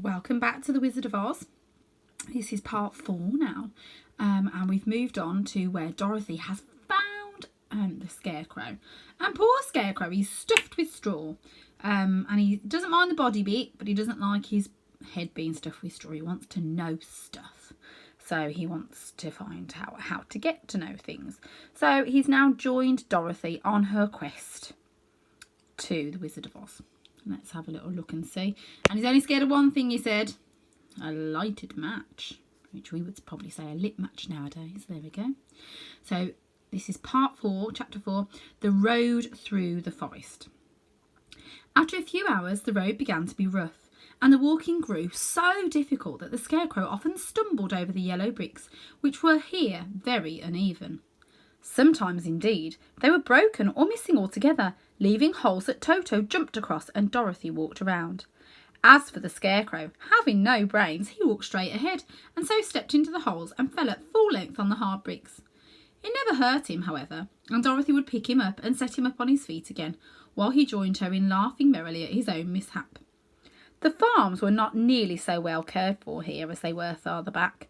Welcome back to the Wizard of Oz. This is part 4 now, and we've moved on to where Dorothy has found the scarecrow. And poor scarecrow, he's stuffed with straw, and he doesn't mind the body bit, but he doesn't like his head being stuffed with straw. He wants to know stuff, so he wants to find out how to get to know things. So he's now joined Dorothy on her quest to the Wizard of Oz. Let's have a little look and see. And he's only scared of one thing, he said. A lighted match. Which we would probably say a lit match nowadays. There we go. So this is part 4, chapter 4. The road through the forest. After a few hours, the road began to be rough. And the walking grew so difficult that the scarecrow often stumbled over the yellow bricks, which were here very uneven. Sometimes, indeed, they were broken or missing altogether, leaving holes that Toto jumped across and Dorothy walked around. As for the scarecrow, having no brains, he walked straight ahead and so stepped into the holes and fell at full length on the hard bricks. It never hurt him, however, and Dorothy would pick him up and set him up on his feet again, while he joined her in laughing merrily at his own mishap. The farms were not nearly so well cared for here as they were farther back.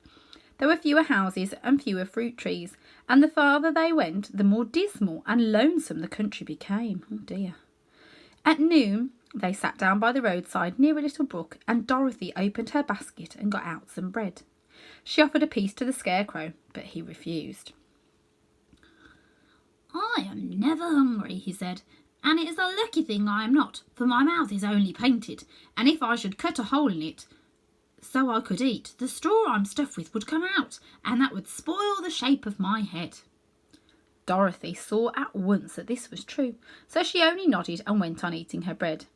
There were fewer houses and fewer fruit trees, and the farther they went, the more dismal and lonesome the country became. Oh dear. At noon, they sat down by the roadside near a little brook, and Dorothy opened her basket and got out some bread. She offered a piece to the scarecrow, but he refused. "I am never hungry," he said, "and it is a lucky thing I am not, for my mouth is only painted, and if I should cut a hole in it so I could eat, the straw I'm stuffed with would come out, and that would spoil the shape of my head." Dorothy saw at once that this was true, so she only nodded and went on eating her bread.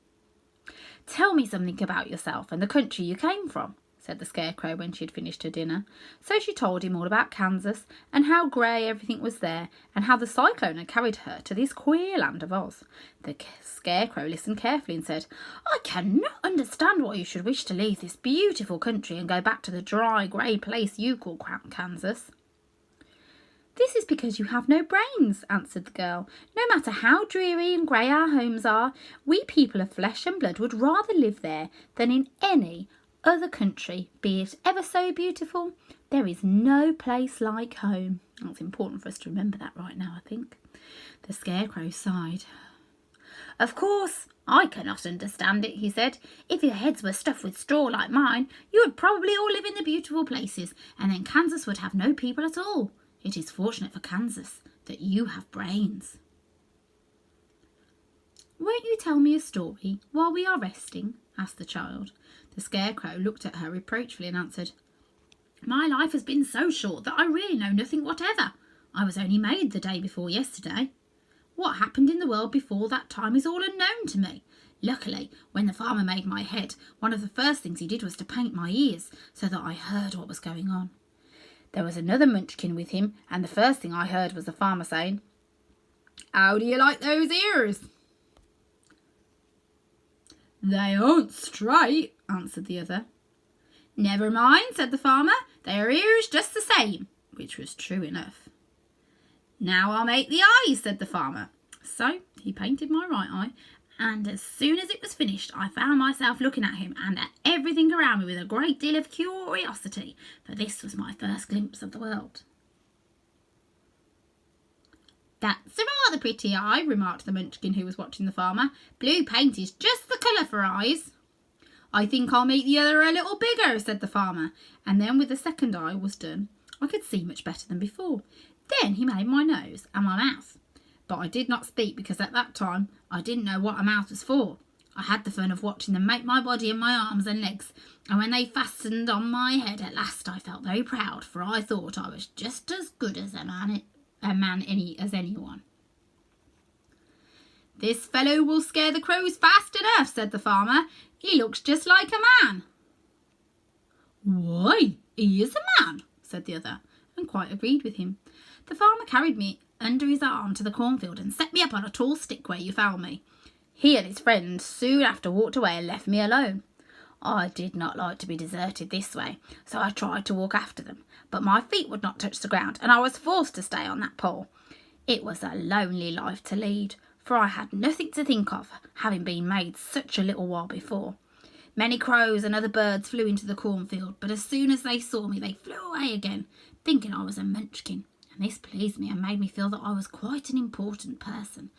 "Tell me something about yourself and the country you came from," said the scarecrow when she had finished her dinner. So she told him all about Kansas and how grey everything was there, and how the cyclone had carried her to this queer land of Oz. The scarecrow listened carefully and said, "I cannot understand why you should wish to leave this beautiful country and go back to the dry, grey place you call Kansas." "This is because you have no brains," answered the girl. "No matter how dreary and grey our homes are, we people of flesh and blood would rather live there than in any other country, be it ever so beautiful. There is no place like home." It's important for us to remember that right now, I think. The scarecrow sighed. "Of course, I cannot understand it," he said. "If your heads were stuffed with straw like mine, you would probably all live in the beautiful places, and then Kansas would have no people at all. It is fortunate for Kansas that you have brains." "Won't you tell me a story while we are resting?" asked the child. The scarecrow looked at her reproachfully and answered, "My life has been so short that I really know nothing whatever. I was only made the day before yesterday. What happened in the world before that time is all unknown to me. Luckily, when the farmer made my head, one of the first things he did was to paint my ears so that I heard what was going on. There was another munchkin with him, and the first thing I heard was the farmer saying, 'How do you like those ears?' 'They aren't straight,' answered the other. 'Never mind,' said the farmer, 'they are ears just the same,' which was true enough. 'Now I'll make the eyes,' said the farmer. So he painted my right eye, and as soon as it was finished, I found myself looking at him and at everything around me with a great deal of curiosity, for this was my first glimpse of the world." "That's a rather pretty eye," remarked the munchkin who was watching the farmer. "Blue paint is just the colour for eyes." "I think I'll make the other a little bigger," said the farmer, and then with the second eye was done, I could see much better than before. Then he made my nose and my mouth. But I did not speak because at that time I didn't know what a mouth was for. I had the fun of watching them make my body and my arms and legs, and when they fastened on my head at last I felt very proud, for I thought I was just as good as as anyone. "This fellow will scare the crows fast enough," said the farmer. "He looks just like a man." "Why, he is a man," said the other, and quite agreed with him. The farmer carried me under his arm to the cornfield and set me up on a tall stick where you found me. He and his friends soon after walked away and left me alone. I did not like to be deserted this way, so I tried to walk after them, but my feet would not touch the ground, and I was forced to stay on that pole. It was a lonely life to lead, for I had nothing to think of, having been made such a little while before. Many crows and other birds flew into the cornfield, but as soon as they saw me, they flew away again, thinking I was a munchkin, and this pleased me and made me feel that I was quite an important person.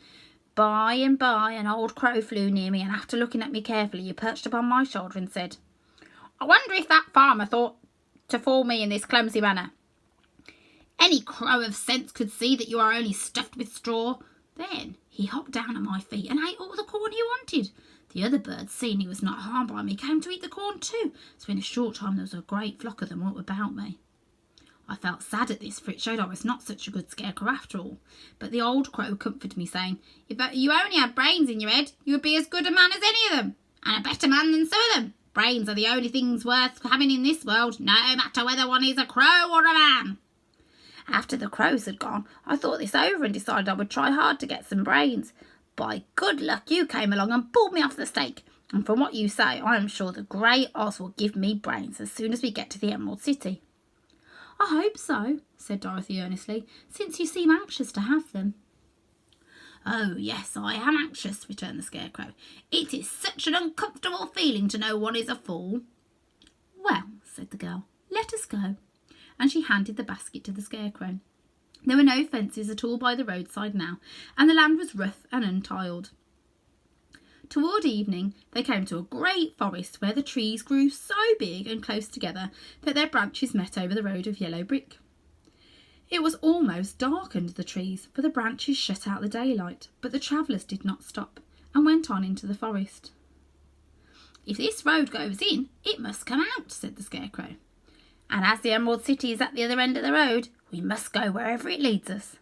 By and by, an old crow flew near me, and after looking at me carefully, he perched upon my shoulder and said, "I wonder if that farmer thought to fool me in this clumsy manner. Any crow of sense could see that you are only stuffed with straw." Then he hopped down at my feet and ate all the corn he wanted. The other birds, seeing he was not harmed by me, came to eat the corn too, so in a short time there was a great flock of them all about me. I felt sad at this, for it showed I was not such a good scarecrow after all. But the old crow comforted me, saying, "If you only had brains in your head, you would be as good a man as any of them, and a better man than some of them. Brains are the only things worth having in this world, no matter whether one is a crow or a man." After the crows had gone, I thought this over and decided I would try hard to get some brains. By good luck, you came along and pulled me off the stake, and from what you say, I am sure the Grey Oz will give me brains as soon as we get to the Emerald City. "I hope so," said Dorothy earnestly, "since you seem anxious to have them." "Oh, yes, I am anxious," returned the Scarecrow. "It is such an uncomfortable feeling to know one is a fool." "Well," said the girl, "let us go." And she handed the basket to the Scarecrow. There were no fences at all by the roadside now, and the land was rough and untiled. Toward evening they came to a great forest where the trees grew so big and close together that their branches met over the road of yellow brick. It was almost dark under the trees, for the branches shut out the daylight, but the travellers did not stop and went on into the forest. "If this road goes in, it must come out," said the Scarecrow. "And as the Emerald City is at the other end of the road, we must go wherever it leads us."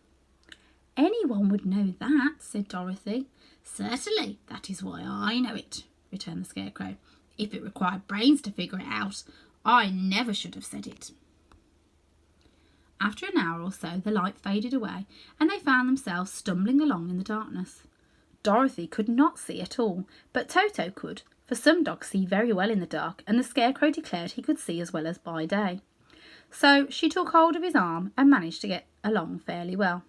"Anyone would know that," said Dorothy. "Certainly, that is why I know it," returned the Scarecrow. "If it required brains to figure it out, I never should have said it." After an hour or so, the light faded away, and they found themselves stumbling along in the darkness. Dorothy could not see at all, but Toto could, for some dogs see very well in the dark, and the Scarecrow declared he could see as well as by day. So she took hold of his arm and managed to get along fairly well.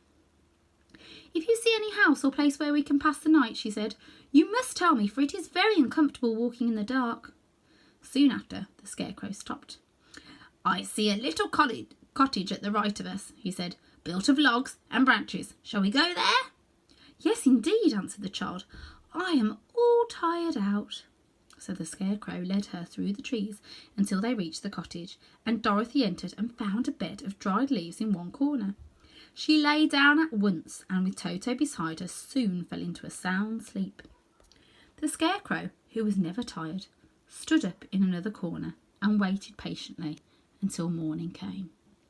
"If you see any house or place where we can pass the night," she said, "you must tell me, for it is very uncomfortable walking in the dark." Soon after, the Scarecrow stopped. "I see a little cottage at the right of us," he said, "built of logs and branches. Shall we go there?" "Yes, indeed," answered the child. "I am all tired out." So the Scarecrow led her through the trees until they reached the cottage, and Dorothy entered and found a bed of dried leaves in one corner. She lay down at once, and with Toto beside her, soon fell into a sound sleep. The Scarecrow, who was never tired, stood up in another corner and waited patiently until morning came.